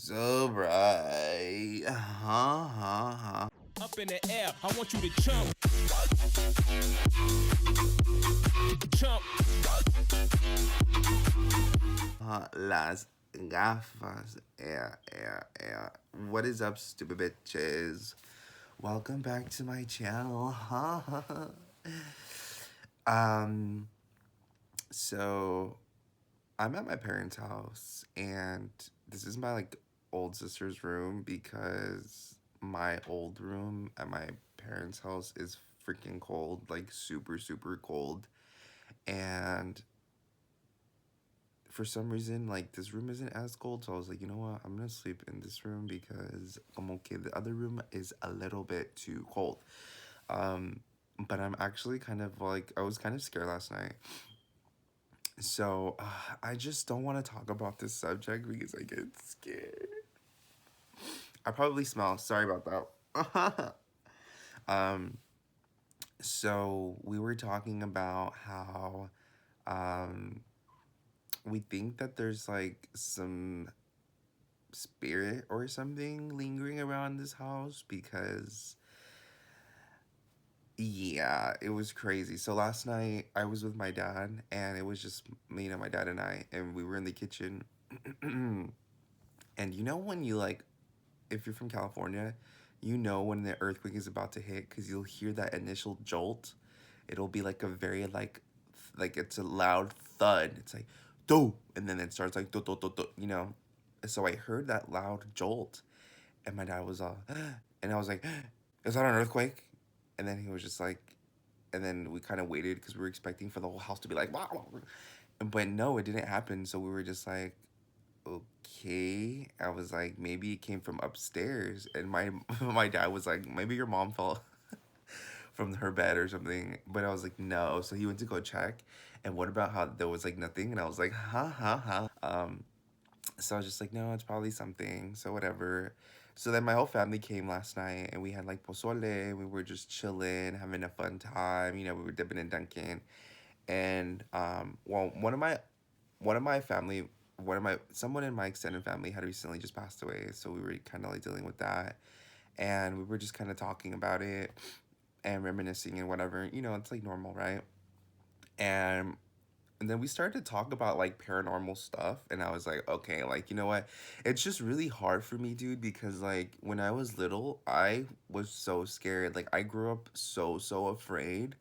So bright. Up in the air, I want you to jump. Jump. Las gafas. Yeah. What is up, stupid bitches? Welcome back to my channel. um, so I'm at my parents' house, and this is my old sister's room because my old room at my parents' house is freaking cold, like super cold. And for some reason, like, this room isn't as cold, so I was like, you know what, I'm gonna sleep in this room because I'm okay. The other room is a little bit too cold. But I'm actually kind of like, I was kind of scared last night. So I just don't want to talk about this subject because I get scared. I probably smell. Sorry about that. um, so we were talking about how um, we think that there's like some spirit or something lingering around this house because yeah, it was crazy. So last night I was with my dad, and it was just me, my dad and I, and we were in the kitchen. And you know when you like, if you're from California, you know when the earthquake is about to hit because you'll hear that initial jolt. It'll be like a very like it's a loud thud. It's like do, and then it starts like do, you know. So I heard that loud jolt, and my dad was all, and I was like, is that an earthquake? And then he was just like, and then we kind of waited because we were expecting for the whole house to be like, wow, but no, it didn't happen. So we were just like, okay. I was like, maybe it came from upstairs, and my my dad was like, maybe your mom fell from her bed or something. But I was like, no. So he went to go check, and what about how there was like nothing? And I was like, ha. So I was just like, no, it's probably something. So whatever. So then my whole family came last night, and we had like pozole. We were just chilling, having a fun time. You know, we were dipping and dunking. And well, one of my family, someone in my extended family had recently just passed away, so we were kind of like dealing with that, and we were just kind of talking about it and reminiscing and whatever. You know, it's like normal, right? And then we started to talk about like paranormal stuff, and I was like, okay, like, you know what, it's just really hard for me, dude, because like when I was little, I was so scared. Like, I grew up so afraid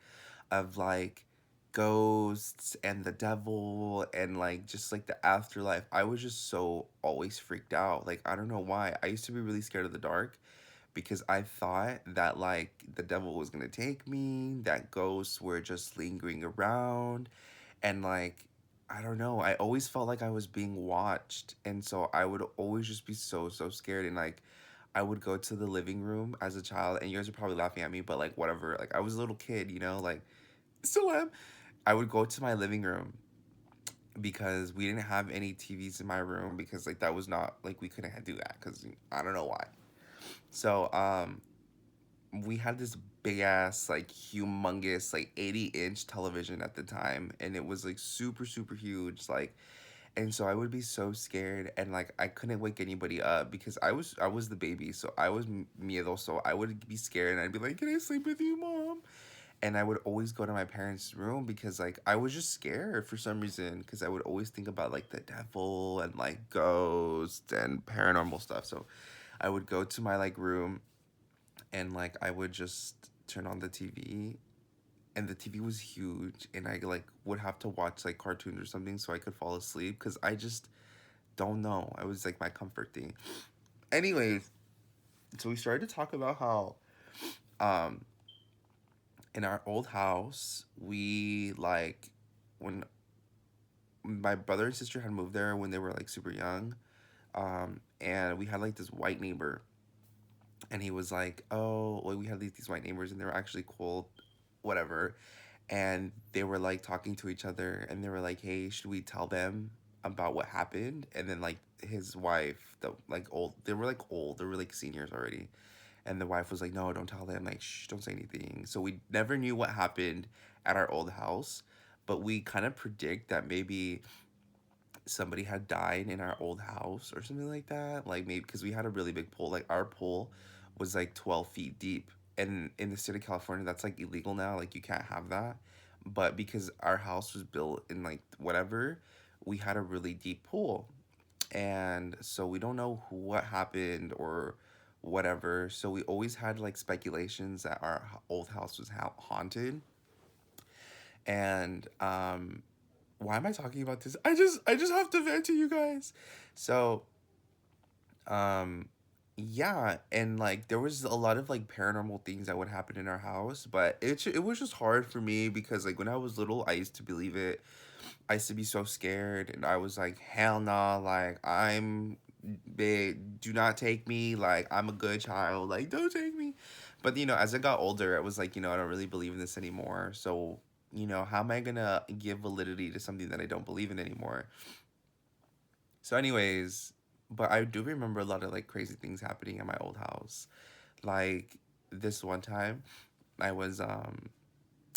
of like ghosts and the devil and like just like the afterlife. I was just so always freaked out. Like, I don't know why. I used to be really scared of the dark because I thought that like the devil was gonna take me, that ghosts were just lingering around, and like, I don't know, I always felt like I was being watched, and so I would always just be so scared. And like, I would go to the living room as a child, and you guys are probably laughing at me, but like, whatever, like, I was a little kid, you know, like, still am. I would go to my living room because we didn't have any TVs in my room because like that was not like, we couldn't do that because I don't know why. So we had this big ass like humongous like 80-inch television at the time, and it was like super huge, like, and so I would be so scared, and like I couldn't wake anybody up because I was the baby, so I was miedo, so I would be scared, and I'd be like, can I sleep with you, mom? And I would always go to my parents' room because like I was just scared for some reason, because I would always think about like the devil and like ghosts and paranormal stuff. So I would go to my like room, and like I would just turn on the TV, and the TV was huge, and I like would have to watch like cartoons or something so I could fall asleep because I just don't know. I was like my comfort thing. Anyways, so we started to talk about how um in our old house, we like, when my brother and sister had moved there when they were like super young, and we had like this white neighbor, and he was like, oh, well, we had these white neighbors, and they were actually cool, whatever. And they were like talking to each other, and they were like, hey, should we tell them about what happened? And then like his wife, the like old, they were like seniors already, and the wife was like, no, don't tell them, like, shh, don't say anything. So we never knew what happened at our old house, but we kind of predict that maybe somebody had died in our old house or something like that. Like maybe because we had a really big pool. Like our pool was like 12 feet deep. And in the state of California, that's like illegal now. Like you can't have that. But because our house was built in like whatever, we had a really deep pool. And so we don't know what happened or whatever. So we always had like speculations that our old house was haunted. And why am I talking about this? I just have to vent to you guys. So um yeah, and like there was a lot of like paranormal things that would happen in our house, but it was just hard for me because like when I was little, I used to believe it. I used to be so scared, and I was like, hell nah, like I'm big, do not take me, like I'm a good child, like don't take me. But as I got older, I was like, I don't really believe in this anymore. So, how am I gonna give validity to something that I don't believe in anymore? So, anyways, but I do remember a lot of like crazy things happening at my old house. Like this one time, I was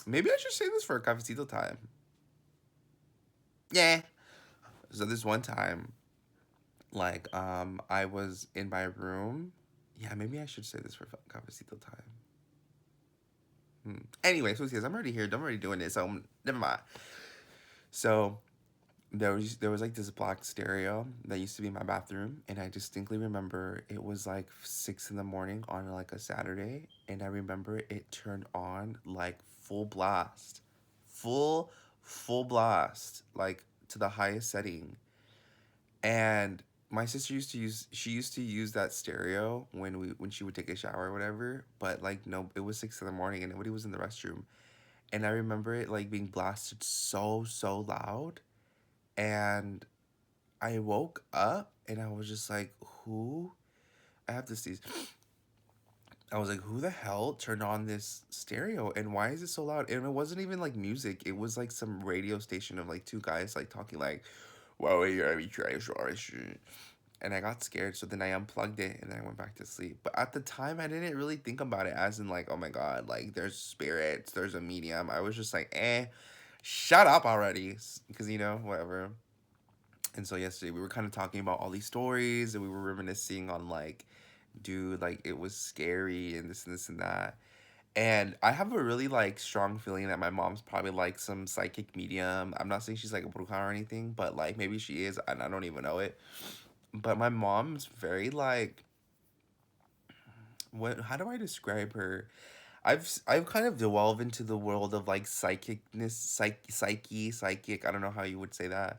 maybe I should say this for a cafecito time. Yeah. So this one time, like I was in my room. Yeah, maybe I should say this for cafecito time. Anyway, so yes, I'm already here. I'm already doing it. So never mind. So there was like this black stereo that used to be in my bathroom, and I distinctly remember it was like 6 in the morning on like a Saturday, and I remember it turned on like full blast, full blast, like to the highest setting. And my sister used to use that stereo when she would take a shower or whatever. But like no, it was 6 in the morning and nobody was in the restroom. And I remember it like being blasted so loud. And I woke up and I was just like, who? I have to see. I was like, who the hell turned on this stereo and why is it so loud? And it wasn't even like music. It was like some radio station of like two guys like talking like, "Wow, you're trying." And I got scared, so then I unplugged it and then I went back to sleep. But at the time, I didn't really think about it as in like, oh my god, like there's spirits, there's a medium. I was just like, shut up already, because whatever. And so yesterday we were kind of talking about all these stories and we were reminiscing on like, dude, like it was scary and this and that. And I have a really like strong feeling that my mom's probably like some psychic medium. I'm not saying she's like a bruja or anything, but like maybe she is and I don't even know it. But my mom's very like, what, how do I describe her? I've kind of delved into the world of like psychic. I don't know how you would say that.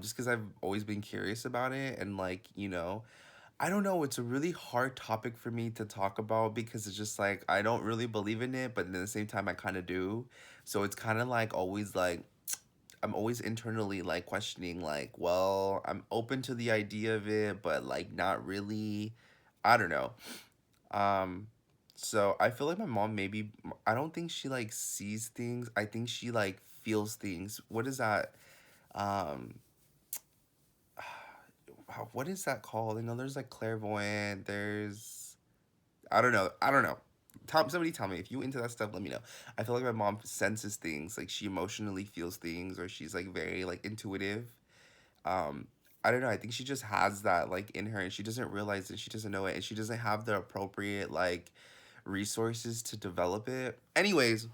Just because I've always been curious about it, and like I don't know. It's a really hard topic for me to talk about because it's just like I don't really believe in it, but at the same time I kind of do. So it's kind of like always like I'm always internally like questioning like, well, I'm open to the idea of it, but like not really. I don't know. Um so I feel like my mom maybe I don't think she like sees things. I think she like feels things. What is that? Um what is that called? There's like clairvoyant, there's I don't know. I don't know. Somebody tell me if you into that stuff. Let me know. I feel like my mom senses things, like she emotionally feels things, or she's like very like intuitive. Um, I don't know. I think she just has that like in her, and she doesn't realize it. She doesn't know it, and she doesn't have the appropriate like resources to develop it. Anyways,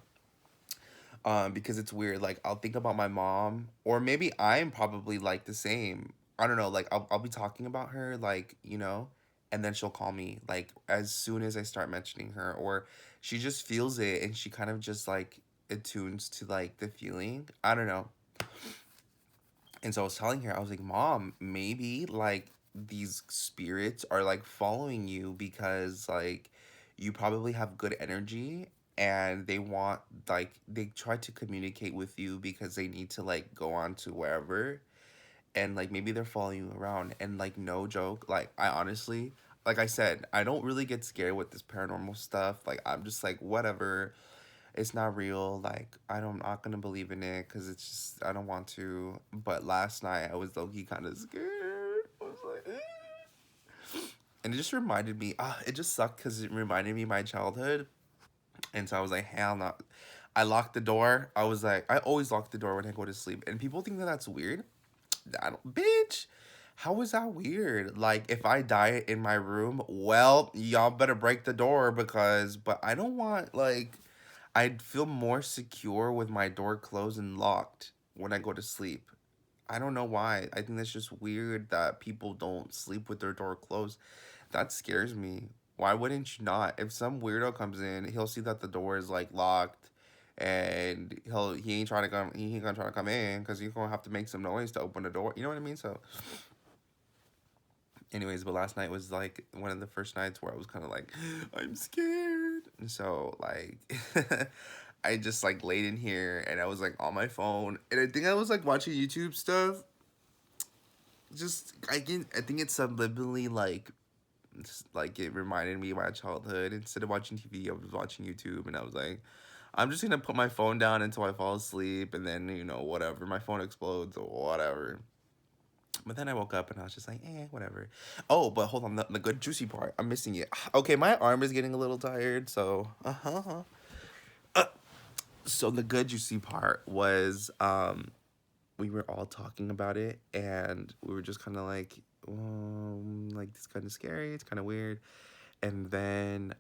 because it's weird. Like I'll think about my mom, or maybe I'm probably like the same. I don't know. Like I'll be talking about her, like and then she'll call me like as soon as I start mentioning her, or she just feels it and she kind of just like attunes to like the feeling. I don't know. And so I was telling her, I was like, Mom, maybe like these spirits are like following you because like you probably have good energy and they want like they try to communicate with you because they need to like go on to wherever and like maybe they're following you around and like no joke, like I honestly like I said, I don't really get scared with this paranormal stuff. Like I'm just like whatever, it's not real. Like I'm not gonna believe in it because it's just I don't want to. But last night I was low-key kind of scared. I was like, and it just reminded me. It just sucked because it reminded me of my childhood, and so I was like, hell no. I locked the door. I was like, I always lock the door when I go to sleep, and people think that that's weird. I don't, bitch. How is that weird? Like, if I die in my room, well, y'all better break the door because, but I don't want, like, I'd feel more secure with my door closed and locked when I go to sleep. I don't know why. I think that's just weird that people don't sleep with their door closed. That scares me. Why wouldn't you not? If some weirdo comes in, he'll see that the door is like locked, and he ain't trying to come. He ain't gonna try to come in because he's gonna have to make some noise to open the door. You know what I mean? So, anyways, but last night was like one of the first nights where I was kind of like, I'm scared. And so like, I just like laid in here and I was like on my phone, and I think I was like watching YouTube stuff. Just I think it's subliminally like it reminded me of my childhood. Instead of watching TV, I was watching YouTube, and I was like, I'm just gonna put my phone down until I fall asleep, and then whatever, my phone explodes or whatever. But then I woke up and I was just like, whatever. Oh, but hold on, the good juicy part, I'm missing it. Okay, my arm is getting a little tired, so so the good juicy part was we were all talking about it, and we were just kind of like, it's kind of scary, it's kind of weird. And then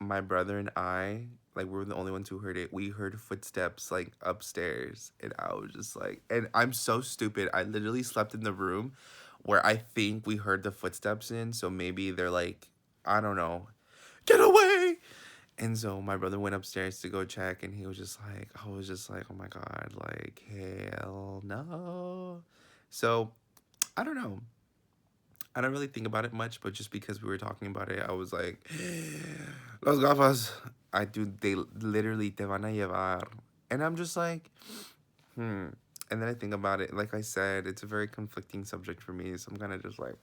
my brother and I, like, we were the only ones who heard it. We heard footsteps like upstairs, and I was just like, and I'm so stupid. I literally slept in the room where I think we heard the footsteps in, so maybe they're like, I don't know, get away. And so my brother went upstairs to go check, and he was just like, I was just like, oh my God, like, hell no. So I don't know. I don't really think about it much, but just because we were talking about it, I was like, Los gafas. I do, they literally te van a llevar. And I'm just like, hmm. And then I think about it, like I said, it's a very conflicting subject for me, so I'm kind of just like,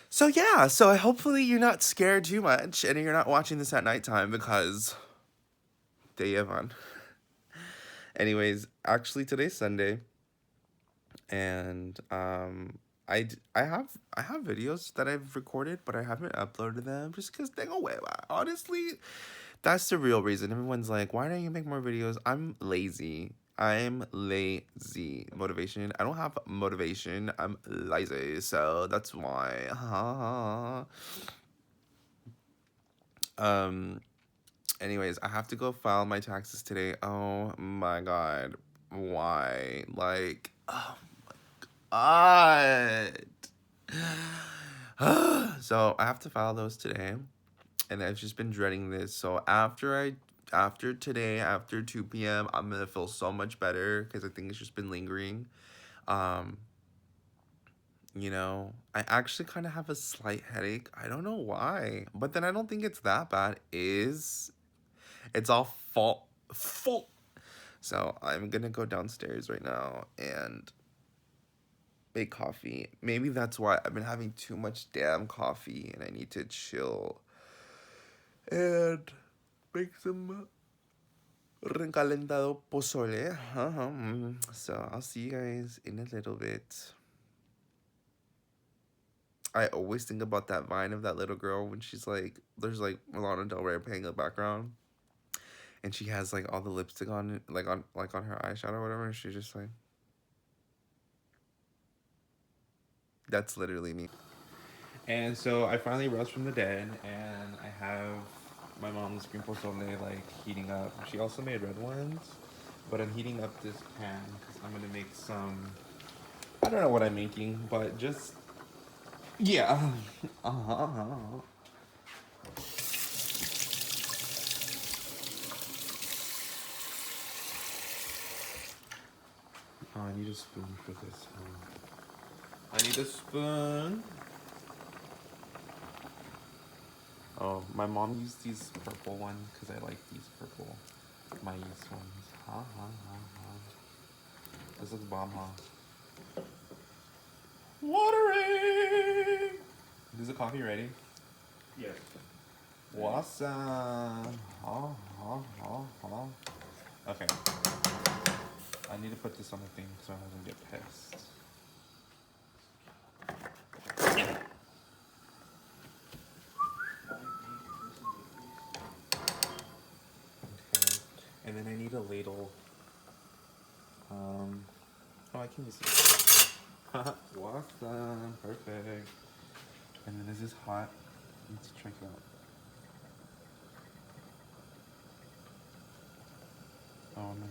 So yeah, so hopefully you're not scared too much, and you're not watching this at nighttime because te llevan. Anyways, actually today's Sunday, and I have videos that I've recorded, but I haven't uploaded them just because tengo hueva. Honestly, that's the real reason. Everyone's like, why don't you make more videos? I'm lazy. I'm lazy. Motivation. I don't have motivation. I'm lazy. So that's why. um Anyways, I have to go file my taxes today. Oh my God. Why? Like, oh my God. So I have to file those today, and I've just been dreading this. So after today, after 2 p.m., I'm gonna feel so much better because I think it's just been lingering. Um, I actually kind of have a slight headache. I don't know why, but then I don't think it's that bad. It's all full. So I'm gonna go downstairs right now and make coffee. Maybe that's why I've been having too much damn coffee, and I need to chill and make some recalentado pozole. So I'll see you guys in a little bit. I always think about that vine of that little girl when she's like, there's like Lana Del Rey playing in the background, and she has like all the lipstick on, like on her eyeshadow or whatever, and she's just like, that's literally me. And so I finally rose from the dead, and I have my mom's green pozole like heating up. She also made red ones, but I'm heating up this pan because I'm gonna make some. I don't know what I'm making, but just yeah. Oh, I need a spoon for this. I need a spoon. Oh, my mom used these purple ones because I like these purple maize ones. This looks bomb, huh? Watering! Is the coffee ready? Yes. Awesome. Okay. I need to put this on the thing so I don't get pissed. Okay. And then I need a ladle. Oh, I can use this. Awesome. Perfect. And then this is hot. Let's check it out. Oh man.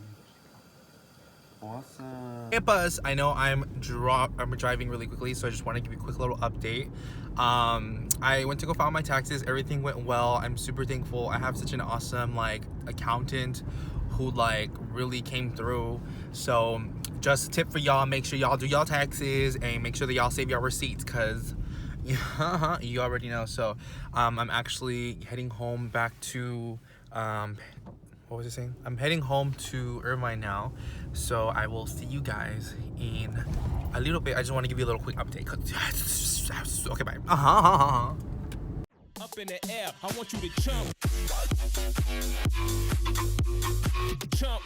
Awesome. Hey Buzz, I know I'm driving really quickly, so I just want to give you a quick little update. I went to go file my taxes. Everything went well. I'm super thankful. I have such an awesome accountant who really came through. So just a tip for y'all, make sure y'all do y'all taxes and make sure that y'all save y'all receipts, because you already know. So I'm actually heading home back to what was I saying? I'm heading home to Irvine now, so I will see you guys in a little bit. I just want to give you a little quick update. Okay, bye. Up in the air, I want you to jump. Jump.